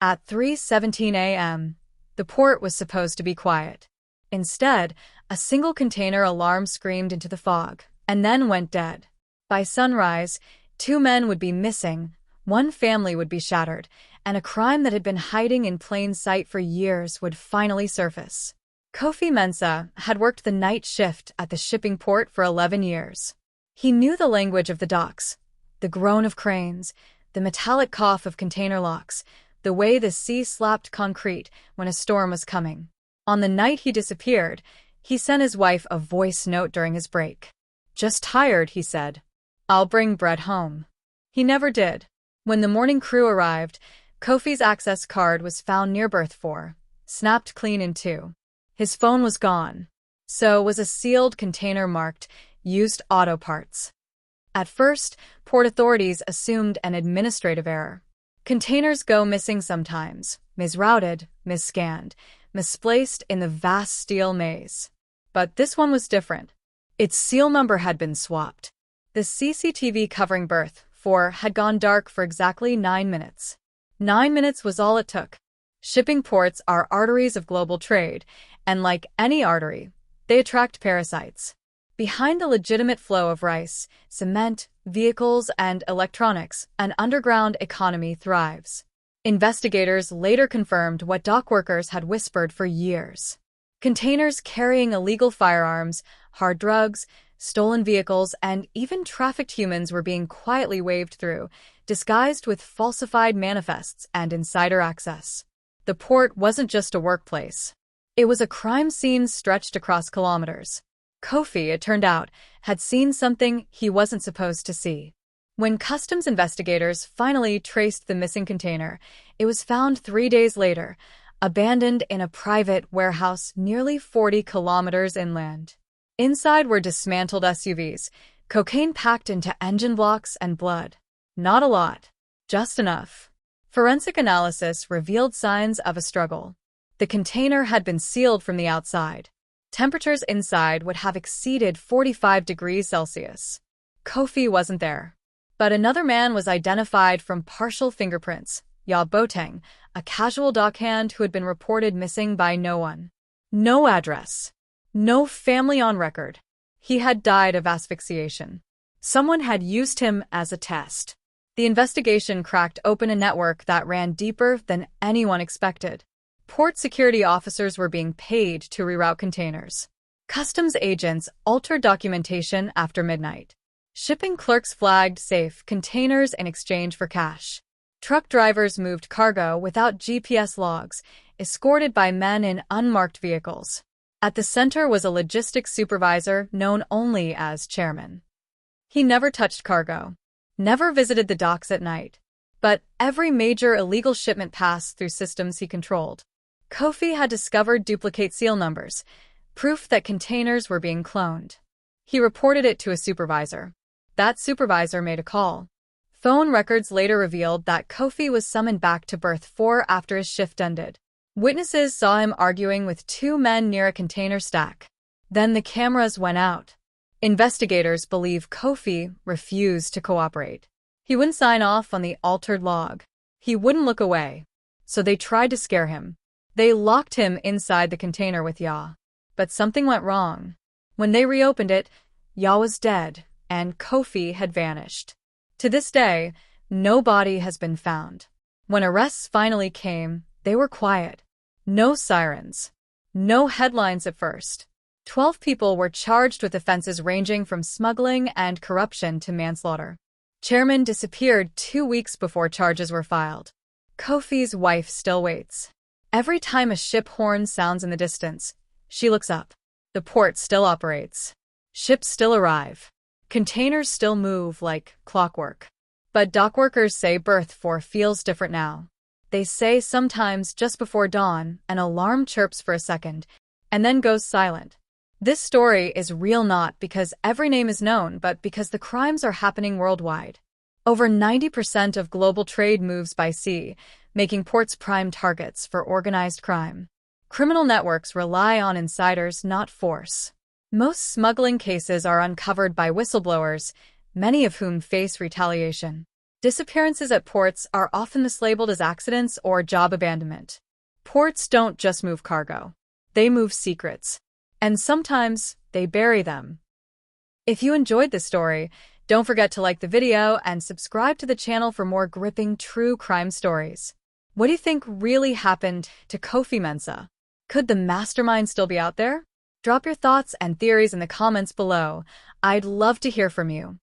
At 3:17 a.m., the port was supposed to be quiet. Instead, a single container alarm screamed into the fog, and then went dead. By sunrise, 2 men would be missing, 1 family would be shattered, and a crime that had been hiding in plain sight for years would finally surface. Kofi Mensah had worked the night shift at the shipping port for 11 years. He knew the language of the docks, the groan of cranes, the metallic cough of container locks, the way the sea slapped concrete when a storm was coming. On the night he disappeared, he sent his wife a voice note during his break. "Just tired," he said. "I'll bring bread home." He never did. When the morning crew arrived, Kofi's access card was found near berth 4, snapped clean in two. His phone was gone. So was a sealed container marked "Used Auto Parts." At first, port authorities assumed an administrative error. Containers go missing sometimes, misrouted, misscanned, misplaced in the vast steel maze. But this one was different. Its seal number had been swapped. The CCTV covering berth 4 had gone dark for exactly 9 minutes. 9 minutes was all it took. Shipping ports are arteries of global trade, and like any artery, they attract parasites. Behind the legitimate flow of rice, cement, vehicles, and electronics, an underground economy thrives. Investigators later confirmed what dockworkers had whispered for years. Containers carrying illegal firearms, hard drugs, stolen vehicles, and even trafficked humans were being quietly waved through, disguised with falsified manifests and insider access. The port wasn't just a workplace. It was a crime scene stretched across kilometers. Kofi, it turned out, had seen something he wasn't supposed to see. When customs investigators finally traced the missing container, it was found 3 days later, abandoned in a private warehouse nearly 40 kilometers inland. Inside were dismantled SUVs, cocaine packed into engine blocks, and blood. Not a lot, just enough. Forensic analysis revealed signs of a struggle. The container had been sealed from the outside. Temperatures inside would have exceeded 45 degrees Celsius. Kofi wasn't there. But another man was identified from partial fingerprints, Ya Boteng, a casual dockhand who had been reported missing by no one. No address. No family on record. He had died of asphyxiation. Someone had used him as a test. The investigation cracked open a network that ran deeper than anyone expected. Port security officers were being paid to reroute containers. Customs agents altered documentation after midnight. Shipping clerks flagged safe containers in exchange for cash. Truck drivers moved cargo without GPS logs, escorted by men in unmarked vehicles. At the center was a logistics supervisor known only as chairman. He never touched cargo, never visited the docks at night, but every major illegal shipment passed through systems he controlled. Kofi had discovered duplicate seal numbers, proof that containers were being cloned. He reported it to a supervisor. That supervisor made a call. Phone records later revealed that Kofi was summoned back to berth 4 after his shift ended. Witnesses saw him arguing with 2 men near a container stack. Then the cameras went out. Investigators believe Kofi refused to cooperate. He wouldn't sign off on the altered log. He wouldn't look away. So they tried to scare him. They locked him inside the container with Ya. But something went wrong. When they reopened it, Ya was dead, and Kofi had vanished. To this day, no body has been found. When arrests finally came, they were quiet. No sirens. No headlines at first. 12 people were charged with offenses ranging from smuggling and corruption to manslaughter. Chairman disappeared 2 weeks before charges were filed. Kofi's wife still waits. Every time a ship horn sounds in the distance, she looks up. The port still operates. Ships still arrive. Containers still move like clockwork. But dockworkers say berth 4 feels different now. They say sometimes just before dawn, an alarm chirps for a second, and then goes silent. This story is real not because every name is known, but because the crimes are happening worldwide. Over 90% of global trade moves by sea, making ports prime targets for organized crime. Criminal networks rely on insiders, not force. Most smuggling cases are uncovered by whistleblowers, many of whom face retaliation. Disappearances at ports are often mislabeled as accidents or job abandonment. Ports don't just move cargo. They move secrets. And sometimes they bury them. If you enjoyed this story, don't forget to like the video and subscribe to the channel for more gripping true crime stories. What do you think really happened to Kofi Mensah? Could the mastermind still be out there? Drop your thoughts and theories in the comments below. I'd love to hear from you.